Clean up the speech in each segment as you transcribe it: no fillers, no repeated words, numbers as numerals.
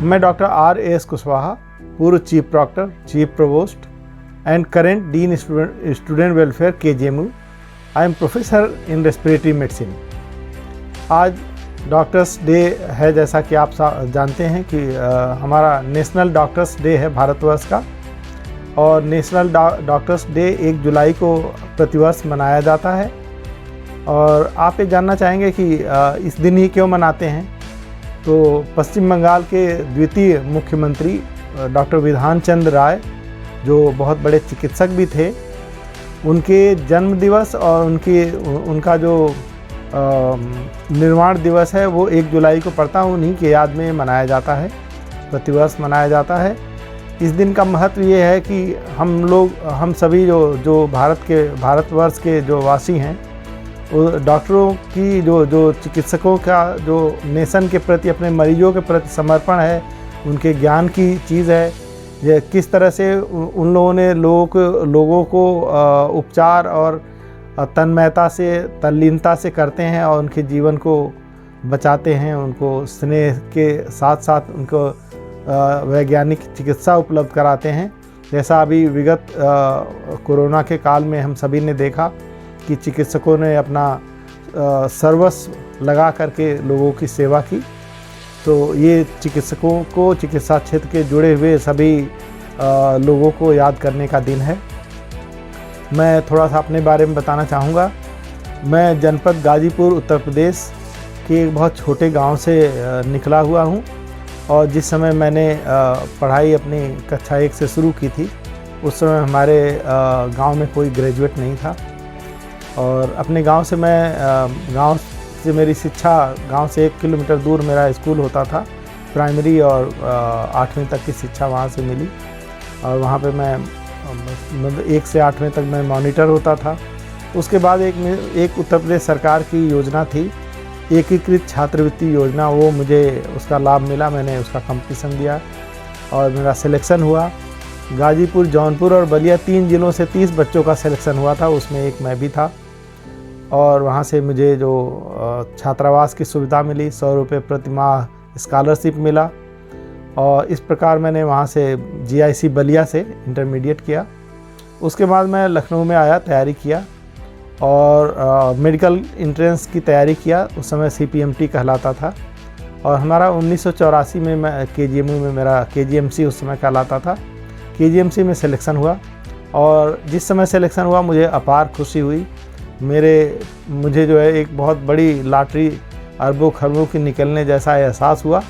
मैं doctor R.A.S. Kushwaha, पूर्व chief proctor, chief provost and current dean student welfare KGMU। I am professor in respiratory medicine. आज doctors day है, जैसा कि आप जानते हैं कि हमारा नेशनल डॉक्टर्स डे है भारतवर्ष का, और नेशनल डॉक्टर्स डे 1 जुलाई को प्रतिवर्ष मनाया जाता है। और आप ये जानना चाहेंगे कि इस दिन ही क्यों मनाते हैं। तो पश्चिम बंगाल के द्वितीय मुख्यमंत्री डॉक्टर विधान चंद्र राय, जो बहुत बड़े चिकित्सक भी थे, उनके जन्म दिवस और उनका जो निर्माण दिवस है वो 1 जुलाई को पड़ता है। उन्हीं के याद में मनाया जाता है, प्रतिवर्ष मनाया जाता है। इस दिन का महत्व ये है कि हम सभी जो भारतवर्ष के जो वासी हैं, डॉक्टरों की जो चिकित्सकों का जो नेशन के प्रति, अपने मरीजों के प्रति समर्पण है, उनके ज्ञान की चीज़ है। ये किस तरह से उन लोगों ने लोगों को उपचार और तन्मयता से, तल्लीनता से करते हैं और उनके जीवन को बचाते हैं, उनको स्नेह के साथ साथ उनको वैज्ञानिक चिकित्सा उपलब्ध कराते हैं। जैसा अभी विगत कोरोना के काल में हम सभी ने देखा कि चिकित्सकों ने अपना सर्वस्व लगा करके लोगों की सेवा की। तो ये चिकित्सकों को, चिकित्सा क्षेत्र के जुड़े हुए सभी लोगों को याद करने का दिन है। मैं थोड़ा सा अपने बारे में बताना चाहूँगा। मैं जनपद गाजीपुर, उत्तर प्रदेश के एक बहुत छोटे गांव से निकला हुआ हूँ, और जिस समय मैंने पढ़ाई अपनी कक्षा 1 से शुरू की थी, उस समय हमारे गांव में कोई ग्रेजुएट नहीं था। और अपने गांव से मेरी शिक्षा, गांव से 1 किलोमीटर दूर मेरा स्कूल होता था। प्राइमरी और 8वीं तक की शिक्षा वहां से मिली, और वहां पे मैं 1 से 8वीं तक मैं मॉनिटर होता था। उसके बाद एक उत्तर प्रदेश सरकार की योजना थी, एकीकृत छात्रवृत्ति योजना, वो मुझे उसका लाभ मिला। मैंने उसका कंपटीशन दिया और मेरा सिलेक्शन हुआ। गाजीपुर, जौनपुर और बलिया 3 जिलों से 30 बच्चों का सिलेक्शन हुआ था, उसमें एक मैं भी था। और वहाँ से मुझे जो छात्रावास की सुविधा मिली, 100 रुपये प्रति माह स्कॉलरशिप मिला, और इस प्रकार मैंने वहाँ से GIC बलिया से इंटरमीडिएट किया। उसके बाद मैं लखनऊ में आया, तैयारी किया और मेडिकल एंट्रेंस की तैयारी किया। उस समय CPMT कहलाता था, और हमारा 1984 में मैं KGMU में, मेरा KGMC उस समय कहलाता था, KGMC में सिलेक्शन हुआ। और जिस समय सिलेक्शन हुआ मुझे अपार खुशी हुई। मुझे जो है एक बहुत बड़ी लॉटरी अरबों खरबों की निकलने जैसा एहसास हुआ।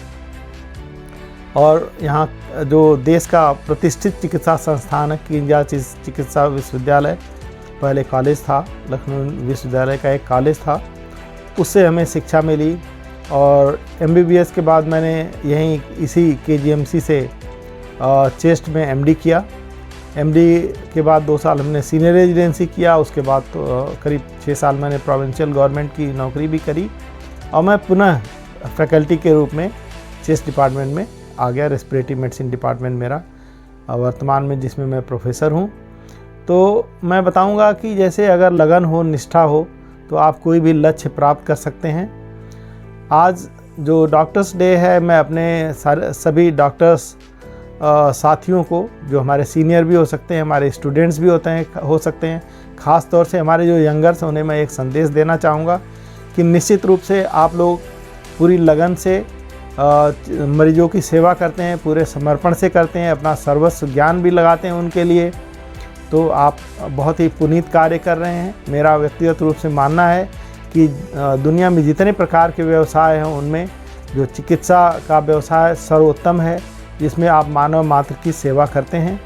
और यहाँ जो देश का प्रतिष्ठित चिकित्सा संस्थान है, किंजा चिकित्सा विश्वविद्यालय, पहले कॉलेज था, लखनऊ विश्वविद्यालय का एक कॉलेज था, उससे हमें शिक्षा मिली। और MBBS के बाद मैंने यहीं इसी KGMC से चेस्ट में MD किया। MD के बाद 2 साल हमने सीनियर रेजिडेंसी किया। उसके बाद तो करीब 6 साल मैंने प्रोविंशियल गवर्नमेंट की नौकरी भी करी, और मैं पुनः फैकल्टी के रूप में चेस्ट डिपार्टमेंट में आ गया। रेस्पिरेटरी मेडिसिन डिपार्टमेंट मेरा वर्तमान में, जिसमें मैं प्रोफेसर हूँ। तो मैं बताऊंगा कि जैसे अगर लगन हो, निष्ठा हो, तो आप कोई भी लक्ष्य प्राप्त कर सकते हैं। आज जो डॉक्टर्स डे है, मैं अपने सभी डॉक्टर्स साथियों को, जो हमारे सीनियर भी हो सकते हैं, हमारे स्टूडेंट्स भी हो सकते हैं, ख़ास तौर से हमारे जो यंगर्स, उन्हें मैं एक संदेश देना चाहूँगा कि निश्चित रूप से आप लोग पूरी लगन से मरीजों की सेवा करते हैं, पूरे समर्पण से करते हैं, अपना सर्वस्व ज्ञान भी लगाते हैं उनके लिए। तो आप बहुत ही पुनीत कार्य कर रहे हैं। मेरा व्यक्तिगत रूप से मानना है कि दुनिया में जितने प्रकार के व्यवसाय हैं, उनमें जो चिकित्सा का व्यवसाय सर्वोत्तम है, जिसमें आप मानव मात्र की सेवा करते हैं।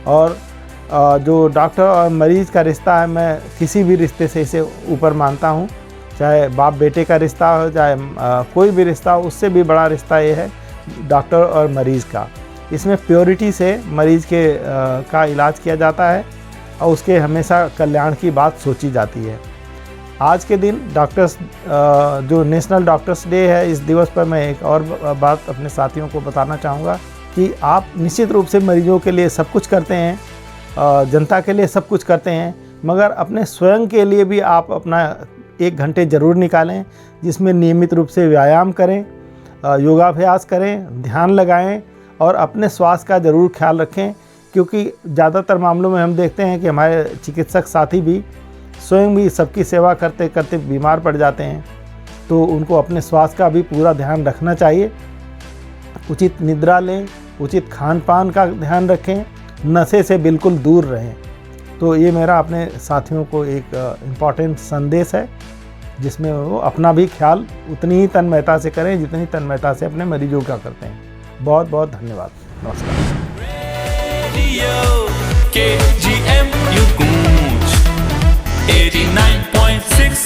और जो डॉक्टर और मरीज़ का रिश्ता है, मैं किसी भी रिश्ते से इसे ऊपर मानता हूँ, चाहे बाप बेटे का रिश्ता हो, चाहे कोई भी रिश्ता हो, उससे भी बड़ा रिश्ता ये है डॉक्टर और मरीज़ का। इसमें प्योरिटी से मरीज़ का इलाज किया जाता है, और उसके हमेशा कल्याण की बात सोची जाती है। आज के दिन जो नेशनल डॉक्टर्स डे है, इस दिवस पर मैं एक और बात अपने साथियों को बताना चाहूँगा कि आप निश्चित रूप से मरीजों के लिए सब कुछ करते हैं, जनता के लिए सब कुछ करते हैं, मगर अपने स्वयं के लिए भी आप अपना 1 घंटे ज़रूर निकालें, जिसमें नियमित रूप से व्यायाम करें, योगाभ्यास करें, ध्यान लगाएं और अपने स्वास्थ्य का ज़रूर ख्याल रखें, क्योंकि ज़्यादातर मामलों में हम देखते हैं कि हमारे चिकित्सक साथी भी स्वयं भी सबकी सेवा करते करते बीमार पड़ जाते हैं। तो उनको अपने स्वास्थ्य का भी पूरा ध्यान रखना चाहिए। उचित निद्रा लें, उचित खान पान का ध्यान रखें, नशे से बिल्कुल दूर रहें। तो ये मेरा अपने साथियों को एक इम्पॉर्टेंट संदेश है, जिसमें वो अपना भी ख्याल उतनी ही तन्मयता से करें जितनी तन्मयता से अपने मरीजों का करते हैं। बहुत बहुत धन्यवाद। नमस्कार। KGM, you gूंज 89.6